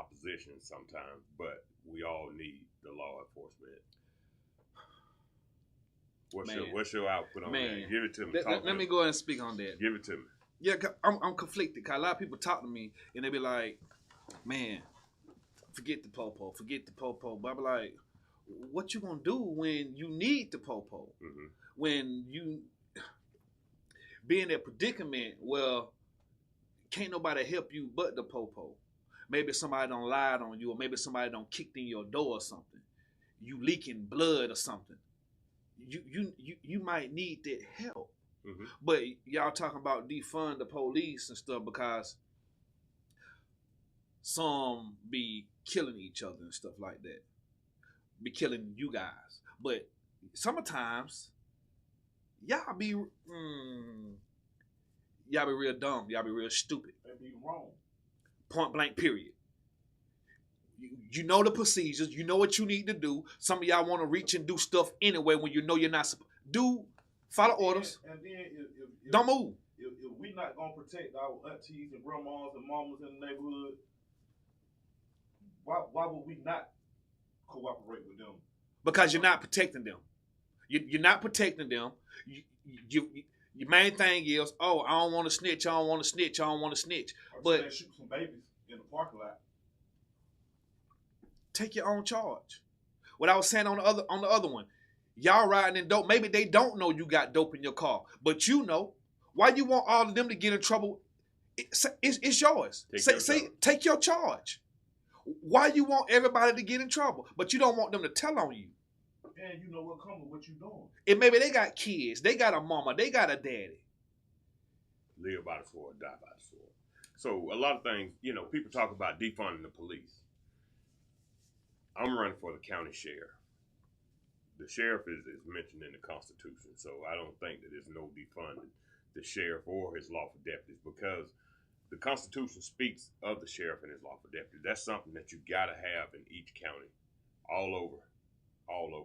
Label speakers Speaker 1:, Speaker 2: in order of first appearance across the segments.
Speaker 1: opposition sometimes, but we all need the law enforcement. What's your output on that? Give it to me.
Speaker 2: Let me go ahead and speak on that.
Speaker 1: Give it to me.
Speaker 2: Yeah, I'm conflicted. Cause a lot of people talk to me and they be like, "Man, forget the popo, forget the popo." But I be like, "What you gonna do when you need the popo?
Speaker 1: Mm-hmm.
Speaker 2: When you be in that predicament? Well, can't nobody help you but the popo. Maybe somebody done lied on you, or maybe somebody done kicked in your door or something. You leaking blood or something. You might need that help."
Speaker 1: Mm-hmm.
Speaker 2: But y'all talking about defund the police and stuff because some be killing each other and stuff like that. Be killing you guys. But sometimes y'all be real dumb. Y'all be real stupid.
Speaker 3: They be wrong.
Speaker 2: Point blank period. You know the procedures. You know what you need to do. Some of y'all want to reach and do stuff anyway when you know you're not supposed to. Follow orders.
Speaker 3: And then if
Speaker 2: don't move.
Speaker 3: If we not gonna protect our aunties and grandmas and mamas in the neighborhood, why would we not cooperate with them?
Speaker 2: Because you're not protecting them. You're not protecting them. Your main thing is, oh, I don't want to snitch. I don't want to snitch. I don't want to snitch. But
Speaker 3: shoot some babies in the parking lot.
Speaker 2: Take your own charge. What I was saying on the other one, y'all riding in dope. Maybe they don't know you got dope in your car, but you know. Why you want all of them to get in trouble? It's yours. Take your charge. Why you want everybody to get in trouble, but you don't want them to tell on you?
Speaker 3: And you know what comes with what you doing.
Speaker 2: And maybe they got kids, they got a mama, they got a daddy.
Speaker 1: Live by the sword, die by the sword. So a lot of things, people talk about defunding the police. I'm running for the county sheriff. The sheriff is mentioned in the Constitution, so I don't think that there's no defunding the sheriff or his lawful deputies, because the Constitution speaks of the sheriff and his lawful deputies. That's something that you got to have in each county, all over.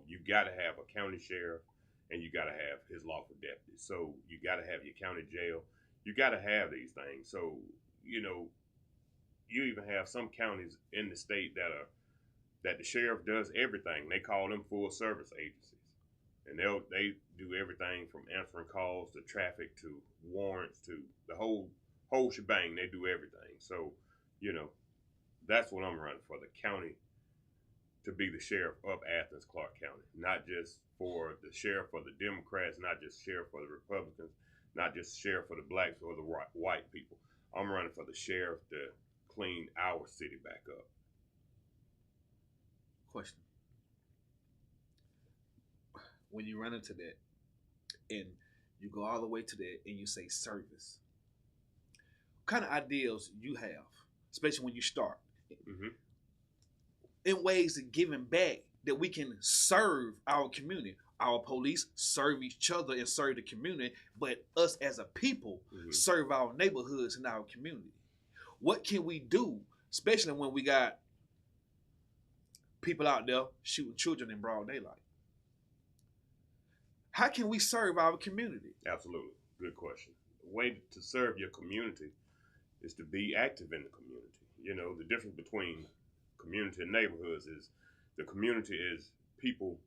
Speaker 1: You got to have a county sheriff and you got to have his lawful deputies. So you got to have your county jail. You got to have these things. So, you even have some counties in the state that the sheriff does everything. They call them full service agencies. And they do everything from answering calls to traffic to warrants to the whole shebang. They do everything. So, that's what I'm running for, the county to be the sheriff of Athens, Clarke County. Not just for the sheriff for the Democrats, not just sheriff for the Republicans, not just sheriff for the blacks or the white people. I'm running for the sheriff to clean our city back up.
Speaker 2: Question. When you run into that and you go all the way to that and you say service, what kind of ideals you have, especially when you start, in ways of giving back that we can serve our community? Our police serve each other and serve the community, but us as a people serve our neighborhoods and our community. What can we do, especially when we got people out there shooting children in broad daylight? How can we serve our community?
Speaker 1: Absolutely. Good question. The way to serve your community is to be active in the community. The difference between community and neighborhoods is the community is people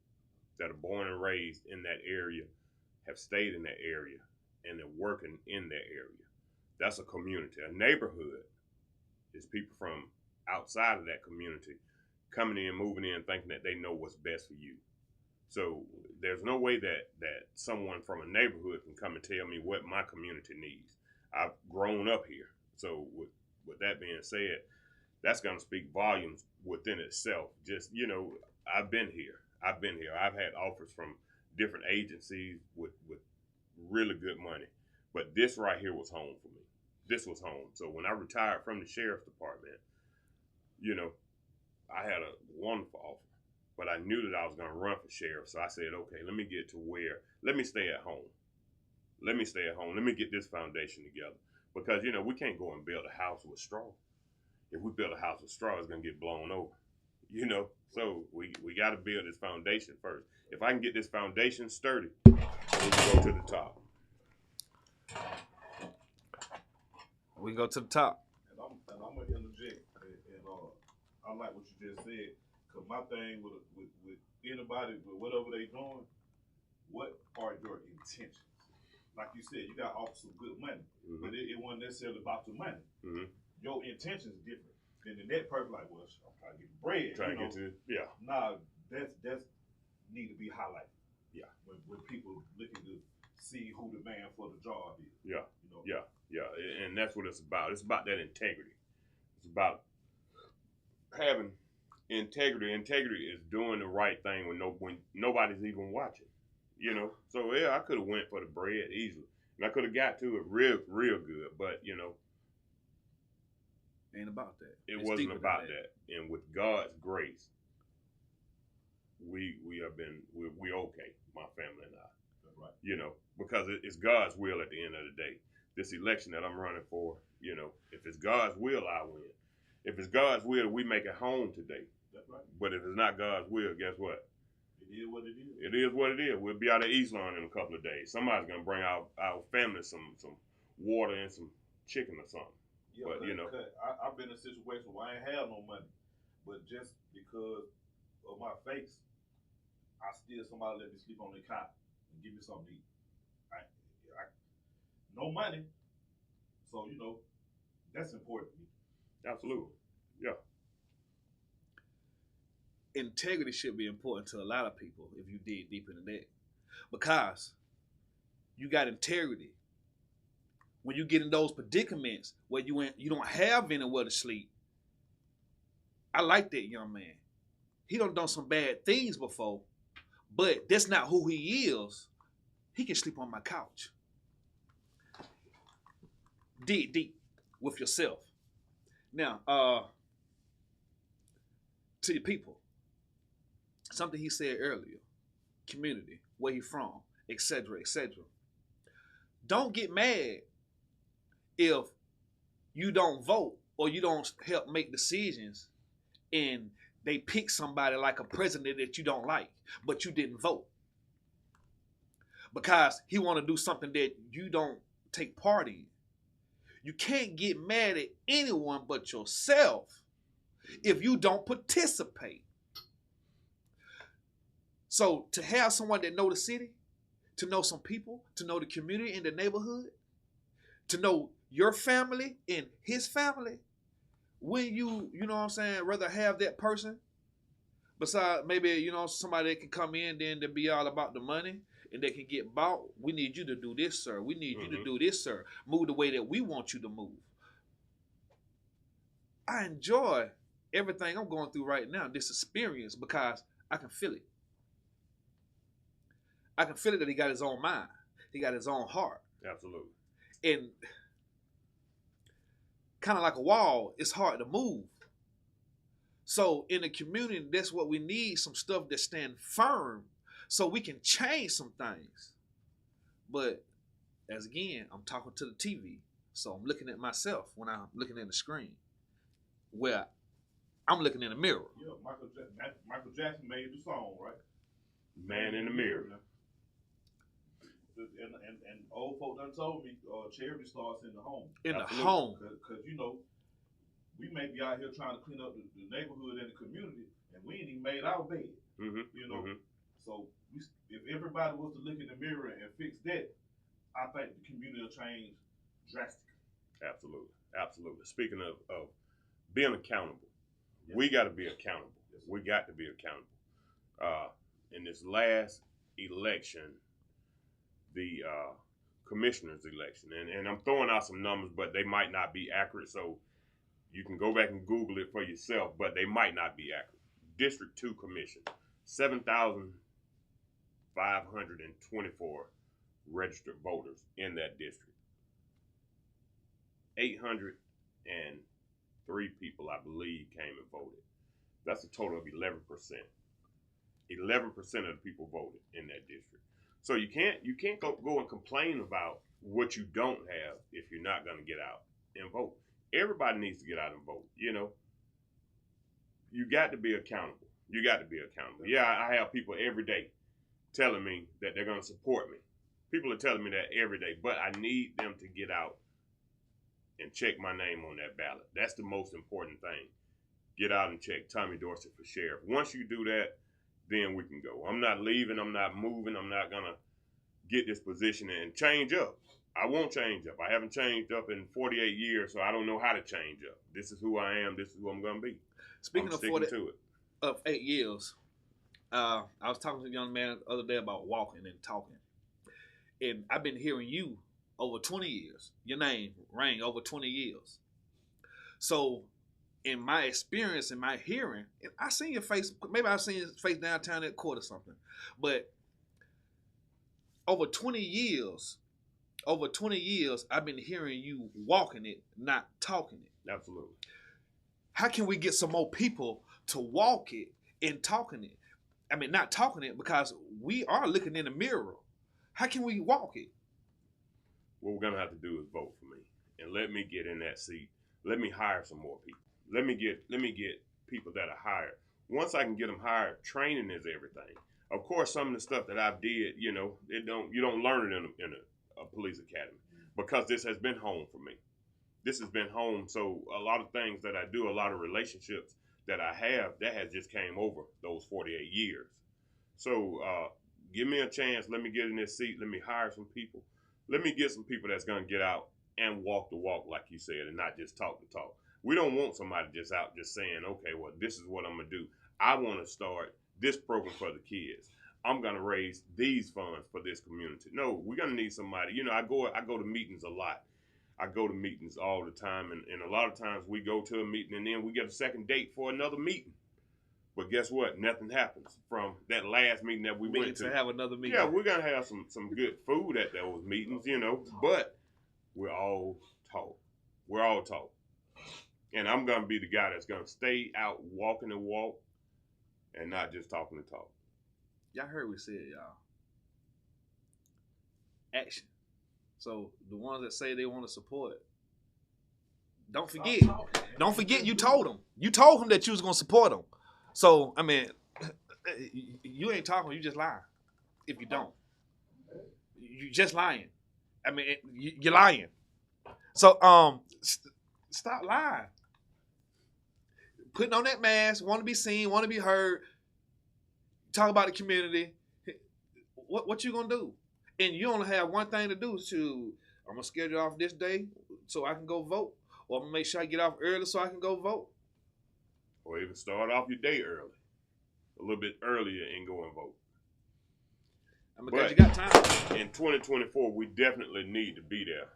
Speaker 1: that are born and raised in that area, have stayed in that area, and they're working in that area. That's a community. A neighborhood is people from outside of that community coming in, moving in, thinking that they know what's best for you. So there's no way that someone from a neighborhood can come and tell me what my community needs. I've grown up here. So with that being said, that's going to speak volumes within itself. Just, I've been here. I've had offers from different agencies with really good money. But this right here was home for me. This was home. So when I retired from the sheriff's department, I had a wonderful offer. But I knew that I was going to run for sheriff. So I said, okay, let me get to where, let me stay at home. Let me get this foundation together. Because, we can't go and build a house with straw. If we build a house with straw, it's going to get blown over. So we got to build this foundation first. If I can get this foundation sturdy, we can go to the top.
Speaker 2: We can go to the top.
Speaker 3: And I'm going to interject. And I like what you just said. Cause my thing with anybody with whatever they doing, what are your intentions? Like you said, you got off some good money, but it wasn't necessarily about the money. Your intentions different. Then the net person like, well, I'm trying to get the bread.
Speaker 1: Trying to get to yeah.
Speaker 3: Nah, that's need to be highlighted.
Speaker 1: Yeah.
Speaker 3: When people looking to see who the man for the job is.
Speaker 1: Yeah.
Speaker 3: You know?
Speaker 1: Yeah. And that's what it's about. It's about that integrity. It's about having integrity. Integrity is doing the right thing when nobody's even watching. You know. So yeah, I could have went for the bread easily. And I could have got to it real good, but you know.
Speaker 2: Ain't about that.
Speaker 1: It wasn't about that. And with God's grace, we okay, my family and I.
Speaker 3: That's right.
Speaker 1: You know, because it's God's will at the end of the day. This election that I'm running for, you know, if it's God's will, I win. If it's God's will, we make it home today.
Speaker 3: That's right.
Speaker 1: But if it's not God's will, guess what?
Speaker 3: It is what it is.
Speaker 1: It is what it is. We'll be out of East Lawn in a couple of days. Somebody's gonna bring our family some water and some chicken or something.
Speaker 3: Yeah,
Speaker 1: but you know,
Speaker 3: I've been in a situation where I ain't have no money, but just because of my face, I still somebody let me sleep on their cot and give me something to eat. I no money, so you know that's important to me.
Speaker 1: Absolutely, yeah.
Speaker 2: Integrity should be important to a lot of people if you dig deep into that, because you got integrity. When you get in those predicaments where you don't have anywhere to sleep, I like that young man. He done some bad things before, but that's not who he is. He can sleep on my couch. Dig deep with yourself. Now, to the people, something he said earlier, community, where he from, etc., etc. Don't get mad if you don't vote or you don't help make decisions and they pick somebody like a president that you don't like, but you didn't vote. Because he want to do something that you don't take part in. You can't get mad at anyone but yourself if you don't participate. So to have someone that know the city, to know some people, to know the community in the neighborhood, to know your family and his family, when you know what I'm saying, rather have that person besides maybe, you know, somebody that can come in then to be all about the money and they can get bought. We need you to do this, sir. We need you to do this, sir. Move the way that we want you to move. I enjoy everything I'm going through right now, this experience, because I can feel it. I can feel it that he got his own mind. He got his own heart.
Speaker 1: Absolutely.
Speaker 2: And kind of like a wall, it's hard to move. So in the community, that's what we need, some stuff that stand firm so we can change some things. But as again, I'm talking to the TV, so I'm looking at myself when I'm looking at the screen, where I'm looking in the mirror.
Speaker 3: Yeah, Michael Jackson made the song, right?
Speaker 1: Man in the mirror.
Speaker 3: And old folk done told me charity starts in the home.
Speaker 2: In the home.
Speaker 3: Because, you know, we may be out here trying to clean up the neighborhood and the community, and we ain't even made our bed. You know, so if everybody was to look in the mirror and fix that, I think the community will change drastically.
Speaker 1: Absolutely. Speaking of being accountable, we got to be accountable. We got to be accountable. In this last election, the commissioner's election, and I'm throwing out some numbers, but they might not be accurate, so you can go back and Google it for yourself, but they might not be accurate. District 2 Commission, 7,524 registered voters in that district. 803 people, I believe, came and voted. That's a total of 11%. 11% of the people voted in that district. So you can't go and complain about what you don't have if you're not going to get out and vote. Everybody needs to get out and vote. You know, you got to be accountable. Yeah, I have people every day telling me that they're going to support me. People are telling me that every day, but I need them to get out and check my name on that ballot. That's the most important thing. get out and check Tommy Dorsey for sheriff. Once you do that, then we can go. I'm not leaving. I'm not moving. I'm not going to get this position and change up. I won't change up. I haven't changed up in 48 years, so I don't know how to change up. This is who I am. This is who I'm going to be.
Speaker 2: Speaking of 8 years, I was talking to a young man the other day about walking and talking. And I've been hearing you over 20 years. Your name rang over 20 years. So in my experience, in my hearing, and I seen your face, maybe I've seen your face downtown at court or something. But over 20 years, I've been hearing you walking it, not talking it.
Speaker 1: Absolutely.
Speaker 2: How can we get some more people to walk it and talking it? I mean, not talking it, because we are looking in the mirror. How can we walk it?
Speaker 1: What we're going to have to do is vote for me and let me get in that seat. Let me hire some more people. Let me get people that are hired. Once I can get them hired, training is everything. Of course, some of the stuff that I've did, you don't learn it in a police academy, because this has been home for me. This has been home. So a lot of things that I do, a lot of relationships that I have, that has just came over those 48 years. So give me a chance. Let me get in this seat. Let me hire some people. Let me get some people that's going to get out and walk the walk, like you said, and not just talk the talk. We don't want somebody just out just saying, okay, well, this is what I'm going to do. I want to start this program for the kids. I'm going to raise these funds for this community. No, we're going to need somebody. I go to meetings a lot. I go to meetings all the time, and a lot of times we go to a meeting and then we get a second date for another meeting. But guess what? Nothing happens from that last meeting that we went to.
Speaker 2: Have another meeting.
Speaker 1: Yeah, we're going to have some good food at those meetings, but we're all talk. We're all talk. And I'm going to be the guy that's going to stay out walking the walk and not just talking the talk.
Speaker 2: Y'all heard we said, y'all. Action. So the ones that say they want to support, don't forget you told them. You told them that you was going to support them. So, I mean, you ain't talking, you just lying. If you don't. You just lying. I mean, you're lying. So, stop lying. Putting on that mask, want to be seen, want to be heard, talk about the community. What you going to do? And you only have one thing to do I'm going to schedule off this day so I can go vote. Or I'm going to make sure I get off early so I can go vote.
Speaker 1: Or even start off your day early. A little bit earlier and go and vote.
Speaker 2: And because you got time.
Speaker 1: In 2024, we definitely need to be there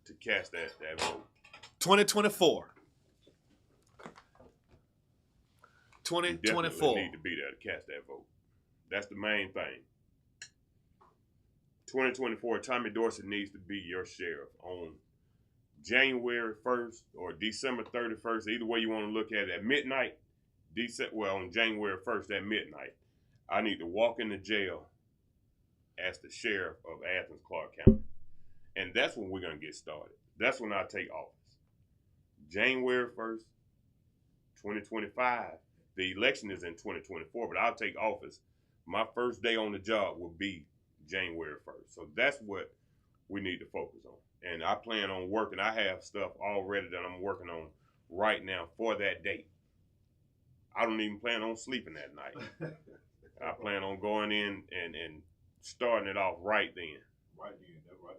Speaker 1: to cast that vote.
Speaker 2: 2024.
Speaker 1: We definitely need to be there to cast that vote. That's the main thing. 2024, Tommy Dorsey needs to be your sheriff on January 1st or December 31st, either way you want to look at it, at midnight, on January 1st at midnight, I need to walk into jail as the sheriff of Athens, Clarke County. And that's when we're going to get started. That's when I take office. January 1st, 2025. The election is in 2024, but I'll take office. My first day on the job will be January 1st. So that's what we need to focus on. And I plan on working. I have stuff already that I'm working on right now for that date. I don't even plan on sleeping that night. I plan on going in and starting it off right then.
Speaker 3: Right then, that's right.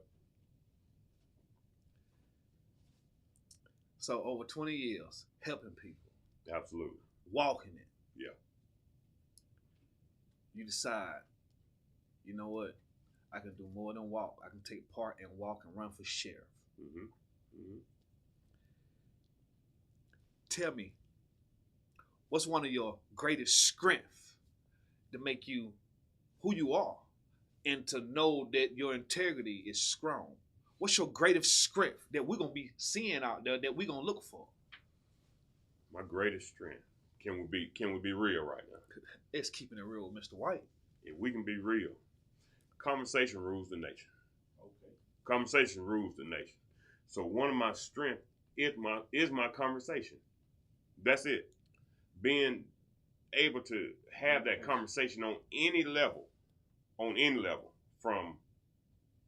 Speaker 2: So over 20 years, helping people.
Speaker 1: Absolutely.
Speaker 2: Walking it.
Speaker 1: Yeah.
Speaker 2: You decide, you know what? I can do more than walk. I can take part and walk and run for sheriff.
Speaker 1: Mm-hmm. Mm-hmm.
Speaker 2: Tell me, what's one of your greatest strengths to make you who you are and to know that your integrity is strong? What's your greatest strength that we're going to be seeing out there that we're going to look for?
Speaker 1: My greatest strength. Can we be real right now?
Speaker 2: It's keeping it real with Mr. White.
Speaker 1: If we can be real, conversation rules the nation.
Speaker 3: Okay.
Speaker 1: Conversation rules the nation. So one of my strengths is my conversation. That's it. Being able to have that conversation on any level, from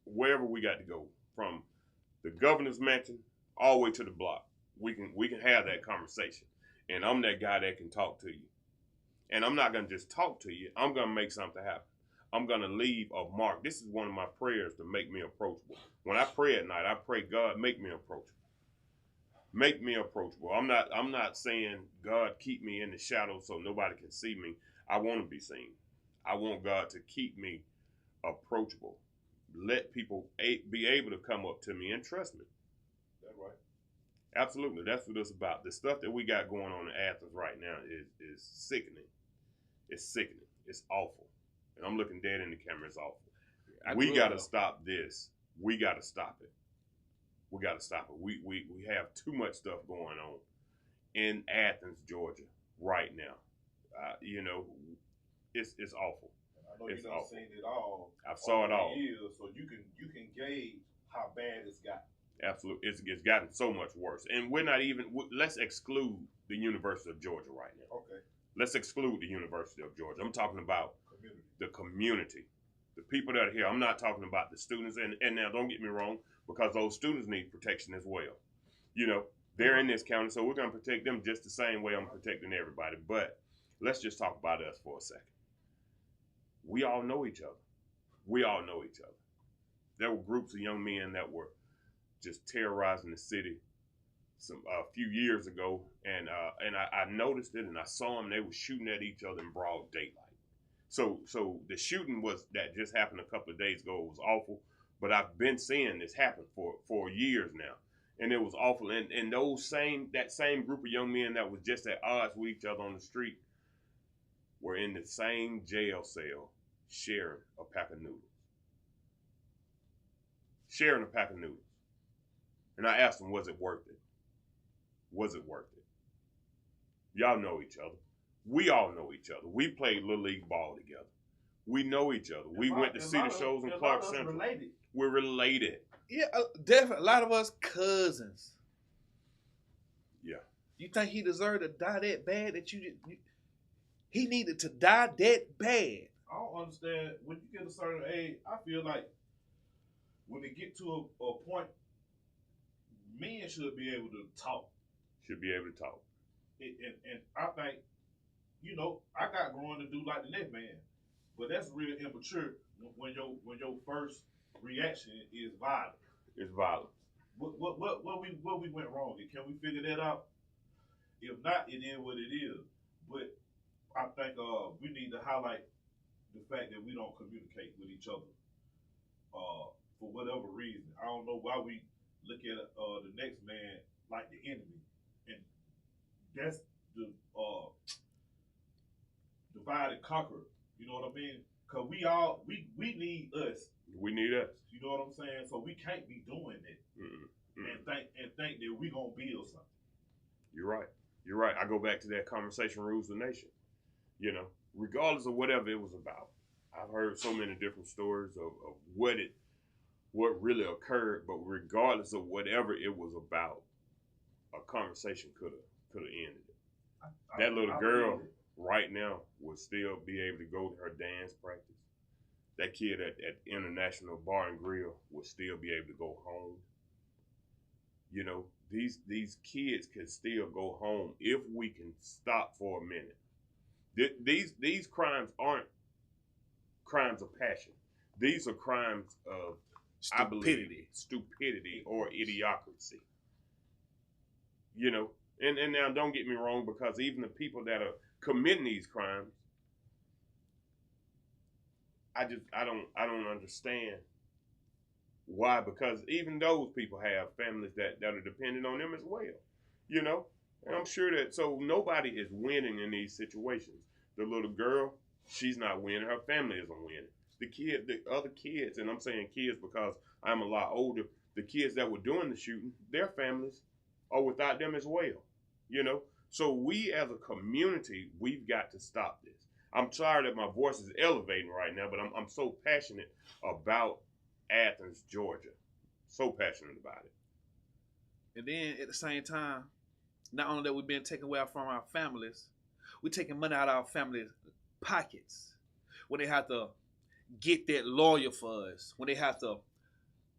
Speaker 1: wherever we got to go, from the governor's mansion all the way to the block. We can have that conversation. And I'm that guy that can talk to you. And I'm not going to just talk to you. I'm going to make something happen. I'm going to leave a mark. This is one of my prayers to make me approachable. When I pray at night, I pray, God, make me approachable. Make me approachable. I'm not saying, God, keep me in the shadows so nobody can see me. I want to be seen. I want God to keep me approachable. Let people be able to come up to me and trust me.
Speaker 3: That's right.
Speaker 1: Absolutely. That's what it's about. The stuff that we got going on in Athens right now is sickening. It's sickening. It's awful. And I'm looking dead in the camera. It's awful. We got to stop this. We got to stop it. We got to stop it. We have too much stuff going on in Athens, Georgia, right now. It's awful.
Speaker 3: I know you've seen it all.
Speaker 1: I saw it all.
Speaker 3: Years, so you can gauge how bad it's gotten.
Speaker 1: Absolutely, it's gotten so much worse. And we're not even. Let's exclude the University of Georgia right now.
Speaker 3: Okay.
Speaker 1: Let's exclude the University of Georgia. I'm talking about the community, the people that are here. I'm not talking about the students. And now, don't get me wrong, because those students need protection as well. They're in this county, so we're going to protect them just the same way I'm protecting everybody. But let's just talk about us for a second. We all know each other. We all know each other. There were groups of young men that were just terrorizing the city a few years ago, and I noticed it, and I saw them. They were shooting at each other in broad daylight. So the shooting that just happened a couple of days ago. It was awful, but I've been seeing this happen for years now, and it was awful. And that same group of young men that was just at odds with each other on the street were in the same jail cell sharing a pack of noodles. Sharing a pack of noodles. And I asked them, was it worth it? Was it worth it? Y'all know each other. We all know each other. We played Little League ball together. We know each other. We went to see the shows in Clark Central. We're related.
Speaker 2: Yeah, definitely. A lot of us cousins.
Speaker 1: Yeah.
Speaker 2: You think he deserved to die that bad that he needed to die that bad?
Speaker 3: I don't understand. When you get a certain age, I feel like when they get to a point, men should be able to talk.
Speaker 1: Should be able to talk.
Speaker 3: And I think, I got growing to do like the next man, but that's real immature when your first reaction is violent.
Speaker 1: It's violent.
Speaker 3: What we went wrong? Can we figure that out? If not, it is what it is. But I think we need to highlight the fact that we don't communicate with each other for whatever reason. I don't know why we look at the next man like the enemy, and that's the divide and conquer. You know what I mean? Because we need us.
Speaker 1: We need us.
Speaker 3: You know what I'm saying? So we can't be doing it and think that we gonna build something.
Speaker 1: You're right. You're right. I go back to that conversation rules the nation. Regardless of whatever it was about. I've heard so many different stories of what really occurred, but regardless of whatever it was about, a conversation could have ended it. That little girl right now would still be able to go to her dance practice. That kid at International Bar and Grill would still be able to go home. These kids can still go home if we can stop for a minute. These crimes aren't crimes of passion. These are crimes of stupidity or idiocracy. And now don't get me wrong, because even the people that are committing these crimes, I don't understand why, because even those people have families that are dependent on them as well. And I'm sure that, so nobody is winning in these situations. The little girl, she's not winning. Her family isn't winning. The other kids, and I'm saying kids because I'm a lot older, the kids that were doing the shooting, their families are without them as well. So we as a community, we've got to stop this. I'm sorry that my voice is elevating right now, but I'm so passionate about Athens, Georgia. So passionate about it.
Speaker 2: And then at the same time, not only that we've been taken away from our families, we're taking money out of our families' pockets when they have to get that lawyer for us, when they have to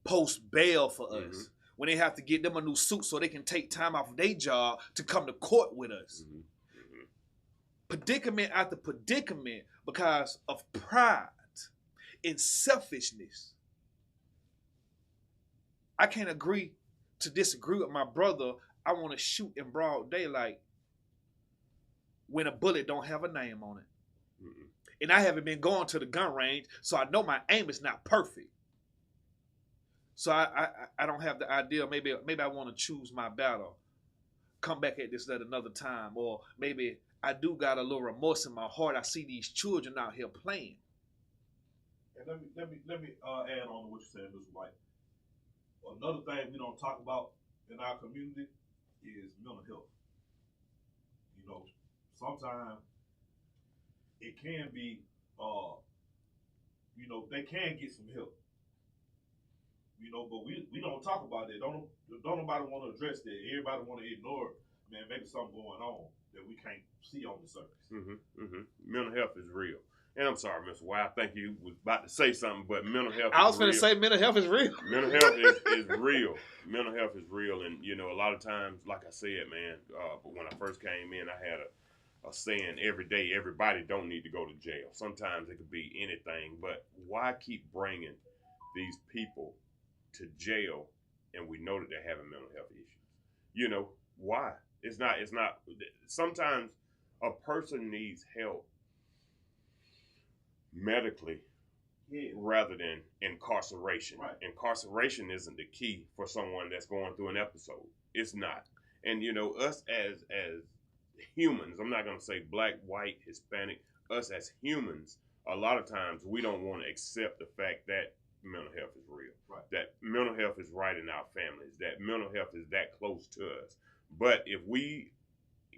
Speaker 2: post bail for us, when they have to get them a new suit so they can take time off of their job to come to court with us.
Speaker 1: Mm-hmm. Mm-hmm.
Speaker 2: Predicament after predicament because of pride and selfishness. I can't agree to disagree with my brother. I want to shoot in broad daylight when a bullet don't have a name on it.
Speaker 1: Mm-mm.
Speaker 2: And I haven't been going to the gun range, so I know my aim is not perfect. So I don't have the idea. Maybe I want to choose my battle, come back at this at another time, or maybe I do got a little remorse in my heart. I see these children out here playing.
Speaker 3: And let me add on to what you're saying, Mr. White. Another thing we don't talk about in our community is mental health. You know, sometimes it can be, you know, they can get some help. You know, but we don't talk about that. Don't nobody want to address that. Everybody want to ignore, man, maybe something going on that we can't see on the surface.
Speaker 1: Mm-hmm. Mm-hmm. Mental health is real. And I'm sorry, Mr. White, I think you was about to say something, but mental health
Speaker 2: I was
Speaker 1: is
Speaker 2: going to
Speaker 1: real.
Speaker 2: say mental health is real.
Speaker 1: Mental health is real. Mental health is real. And, you know, a lot of times, like I said, man, but when I first came in, I had a saying every day, everybody don't need to go to jail. Sometimes it could be anything, but why keep bringing these people to jail and we know that they're having mental health issues? You know, why? It's not, sometimes a person needs help medically rather than incarceration.
Speaker 3: Right.
Speaker 1: Incarceration isn't the key for someone that's going through an episode. It's not. And you know, us as humans, I'm not going to say black, white, Hispanic, us as humans, a lot of times we don't want to accept the fact that mental health is real.
Speaker 3: Right.
Speaker 1: That mental health is right in our families. That mental health is that close to us. But if we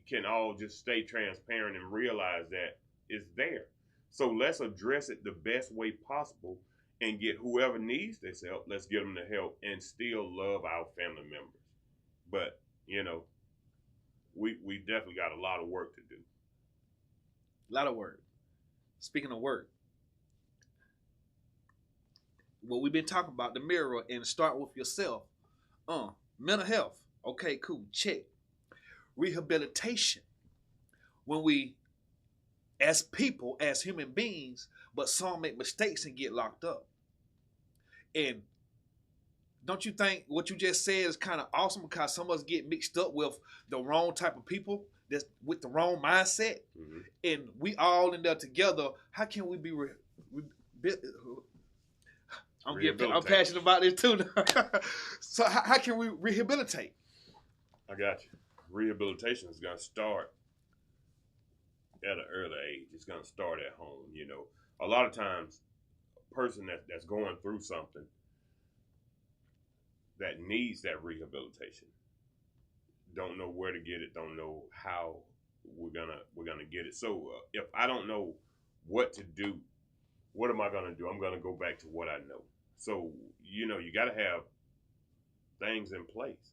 Speaker 1: can all just stay transparent and realize that it's there. So let's address it the best way possible and get whoever needs this help, let's get them the help and still love our family members. But, you know, we definitely got a lot of work to do.
Speaker 2: A lot of work. Speaking of work, what we've been talking about, the mirror, and start with yourself. Mental health. Okay, cool. Check. Rehabilitation. When we, as people, as human beings, but some make mistakes and get locked up. And don't you think what you just said is kind of awesome because some of us get mixed up with the wrong type of people that's with the wrong mindset,
Speaker 1: Mm-hmm.
Speaker 2: and we all in there together. How can we be? I'm passionate about this too. So how can we rehabilitate?
Speaker 1: I got you. Rehabilitation is going to start at an early age. It's going to start at home. You know, a lot of times, a person that's going through something that needs that rehabilitation don't know where to get it, don't know how we're gonna get it. So if I don't know what to do, what am I gonna do? I'm gonna go back to what I know. So you know, you got to have things in place.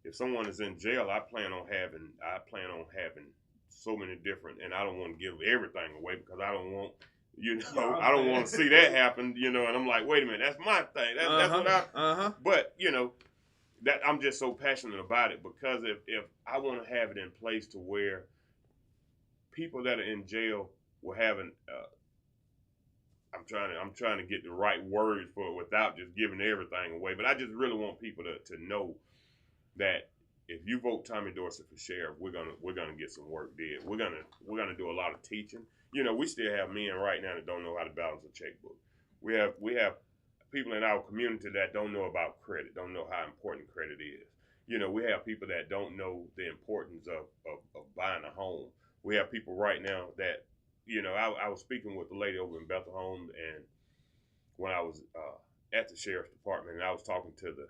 Speaker 1: If someone is in jail, I plan on having so many different, and I don't want to give everything away because I don't want, you know, I don't want to see that happen, you know. And I'm like, wait a minute, that's my thing. That's what I. But you know, that I'm just so passionate about it because if I want to have it in place to where people that are in jail will have an, I'm trying to get the right words for it without just giving everything away. But I just really want people to know that if you vote Tommy Dorsey for sheriff, we're gonna get some work did. We're gonna do a lot of teaching. You know, we still have men right now that don't know how to balance a checkbook. We have people in our community that don't know about credit, don't know how important credit is. You know, we have people that don't know the importance of buying a home. We have people right now that, you know, I was speaking with a lady over in Bethel Home, and when I was at the sheriff's department, and I was talking to the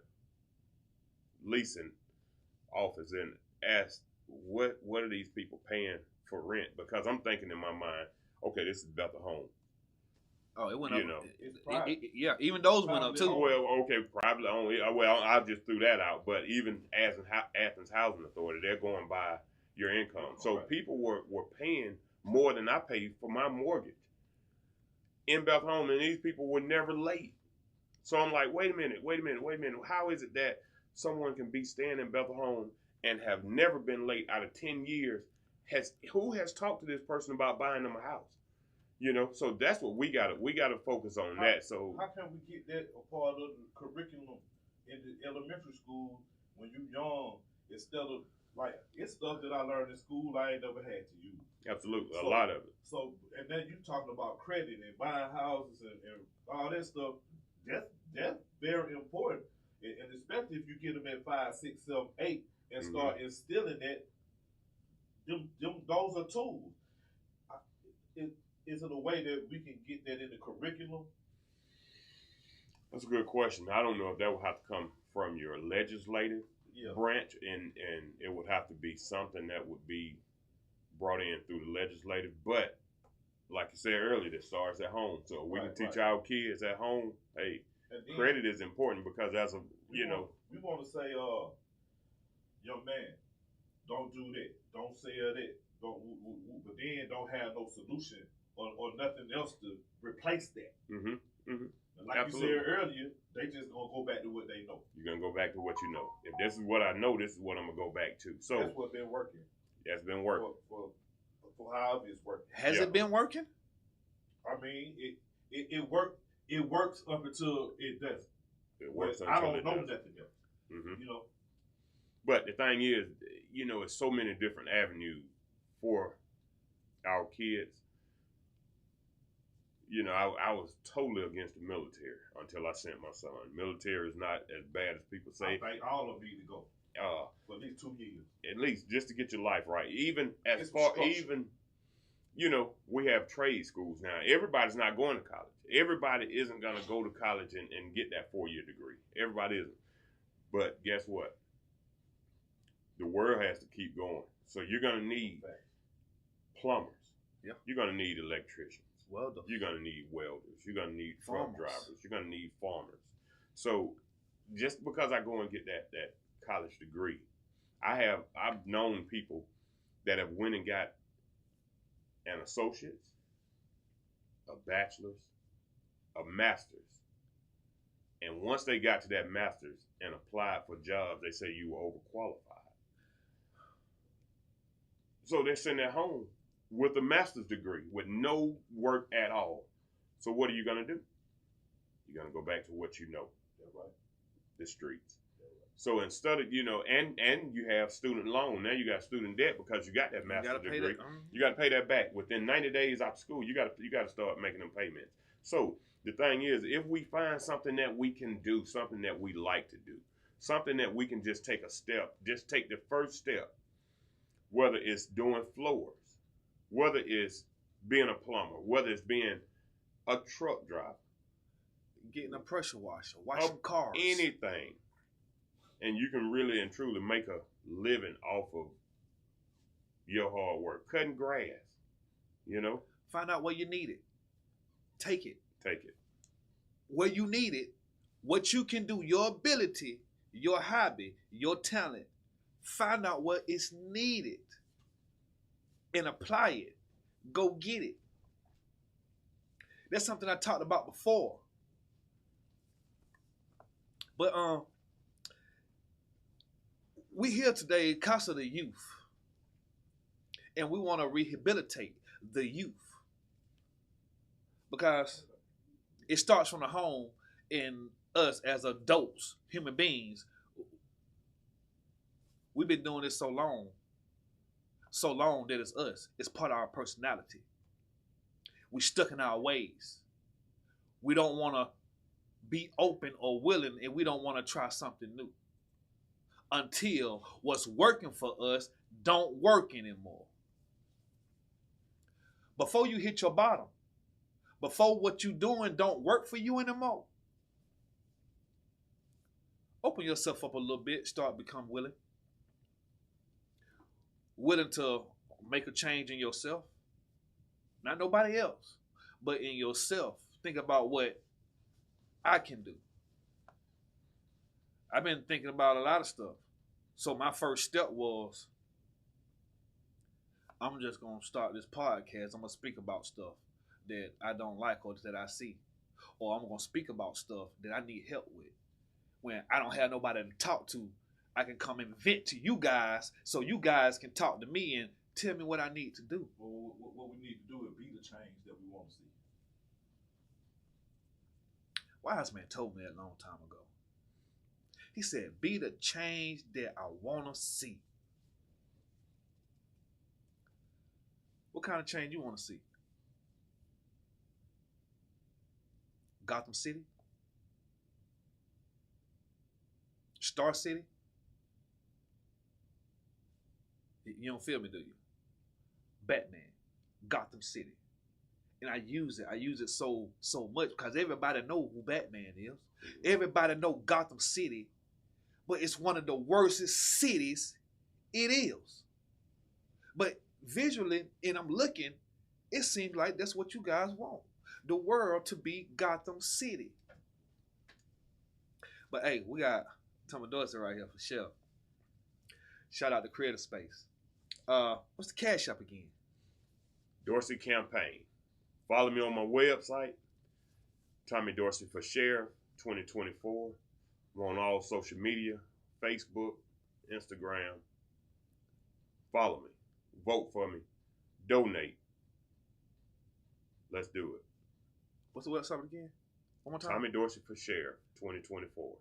Speaker 1: leasing office and asked, what are these people paying for rent? Because I'm thinking in my mind, okay, this is Bethel Home.
Speaker 2: Oh, it went
Speaker 1: you
Speaker 2: up.
Speaker 1: Know,
Speaker 2: yeah, even those went up too.
Speaker 1: Well, okay, probably only. Well, I just threw that out. But even Athens Housing Authority, they're going by your income. So people were paying more than I paid for my mortgage in Bethel Home, and these people were never late. So I'm like, wait a minute. How is it that someone can be staying in Bethlehem and have never been late out of 10 years. Who has talked to this person about buying them a house? You know, so that's what we gotta focus on that. So
Speaker 3: how can we get that a part of the curriculum in the elementary school when you young, instead of like it's stuff that I learned in school I ain't never had to use.
Speaker 1: Absolutely, a lot of it.
Speaker 3: So and then you talking about credit and buying houses and all that stuff. That's very important, and especially if you get them at 5, 6, 7, 8 and start instilling that. Those are tools. Is it a way that we can get that in the curriculum?
Speaker 1: That's a good question. I don't know if that would have to come from your legislative branch, and it would have to be something that would be brought in through the legislative. But like you said earlier, it starts at home. So we can teach our kids at home. Hey, credit is important because we want to say, young man, don't do that, don't sell that, don't, but then don't have no solution or nothing else to replace that. Like Absolutely. You said earlier, they just gonna go back to what they know. You're gonna go back to what you know. If this is what I know, this is what I'm gonna go back to. So
Speaker 3: that's what been working.
Speaker 1: That's been working.
Speaker 3: For however it's working.
Speaker 2: Has it been working?
Speaker 3: I mean, it worked. It works up until it doesn't.
Speaker 1: It works
Speaker 3: until I don't know nothing else. You know.
Speaker 1: But the thing is, you know, it's so many different avenues for our kids. You know, I was totally against the military until I sent my son. Military is not as bad as people say.
Speaker 3: I think all of them need to go for at least 2 years.
Speaker 1: At least just to get your life right. Even you know, we have trade schools now. Everybody's not going to college. Everybody isn't going to go to college and get that 4-year degree. Everybody isn't. But guess what? The world has to keep going. So you're going to need plumbers.
Speaker 2: Yeah.
Speaker 1: You're going to need electricians.
Speaker 2: Welders.
Speaker 1: You're going to need welders. You're going to need truck drivers. You're going to need farmers. So just because I go and get that college degree, I've known people that have went and got an associate's, a bachelor's, a master's. And once they got to that master's and applied for jobs, they say you were overqualified. So they're sitting at home with a master's degree with no work at all. So what are you going to do? You're going to go back to what you know.
Speaker 3: That's right.
Speaker 1: The streets. So instead of, you know, and you have student loan. Now you got student debt because you got that master's degree. You got to pay that back. Within 90 days after school, you got to start making them payments. So the thing is, if we find something that we can do, something that we like to do, something that we can just take a step, just take the first step, whether it's doing floors, whether it's being a plumber, whether it's being a truck driver,
Speaker 2: getting a pressure washer, washing cars,
Speaker 1: anything. And you can really and truly make a living off of your hard work. Cutting grass, you know.
Speaker 2: Find out where you need it. Take it.
Speaker 1: Take it.
Speaker 2: Where you need it, what you can do, your ability, your hobby, your talent. Find out where it's needed and apply it. Go get it. That's something I talked about before. But we here today because of the youth. And we want to rehabilitate the youth. Because it starts from the home and us as adults, human beings. We've been doing this so long that it's us. It's part of our personality. We stuck in our ways. We don't want to be open or willing, and we don't want to try something new until what's working for us don't work anymore. Before you hit your bottom, before what you're doing don't work for you anymore, open yourself up a little bit, start become willing. Willing to make a change in yourself. Not nobody else, but in yourself. Think about what I can do. I've been thinking about a lot of stuff. So my first step was, I'm just going to start this podcast. I'm going to speak about stuff that I don't like or that I see. Or I'm going to speak about stuff that I need help with. when I don't have nobody to talk to, I can come and vent to you guys so you guys can talk to me and tell me what I need to do.
Speaker 3: Well, what we need to do is be the change that we want to see.
Speaker 2: Wise man told me that a long time ago. He said, be the change that I want to see. What kind of change you want to see? Gotham City? Star City? You don't feel me, do you? Batman, Gotham City. And I use it so much because everybody know who Batman is. Everybody know Gotham City, but it's one of the worstest cities it is. But visually, and I'm looking, it seems like that's what you guys want. The world to be Gotham City. But hey, we got Tommy Dorsey right here for sure. Shout out to Creative Space. What's the cash up again?
Speaker 1: Dorsey Campaign. Follow me on my website, Tommy Dorsey for Sheriff 2024. I'm on all social media, Facebook, Instagram. Follow me. Vote for me. Donate. Let's do it.
Speaker 2: What's the website again? One more time.
Speaker 1: Tommy Dorsey for Sheriff 2024.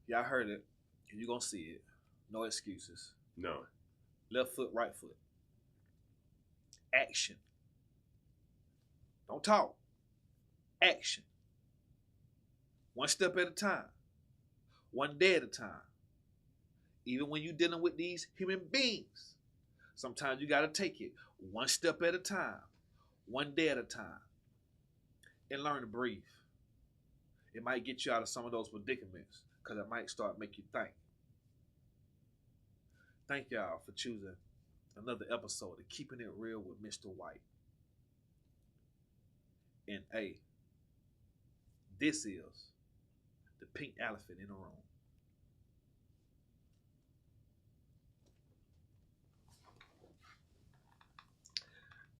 Speaker 2: Y'all heard it. You're going to see it. No excuses.
Speaker 1: None.
Speaker 2: Left foot, right foot. Action. Don't talk. Action. One step at a time. One day at a time. Even when you're dealing with these human beings, sometimes you got to take it one step at a time. One day at a time. And learn to breathe. It might get you out of some of those predicaments because it might start make you think. Thank y'all for choosing another episode of Keeping It Real with Mr. White. And hey, this is the pink elephant in the room.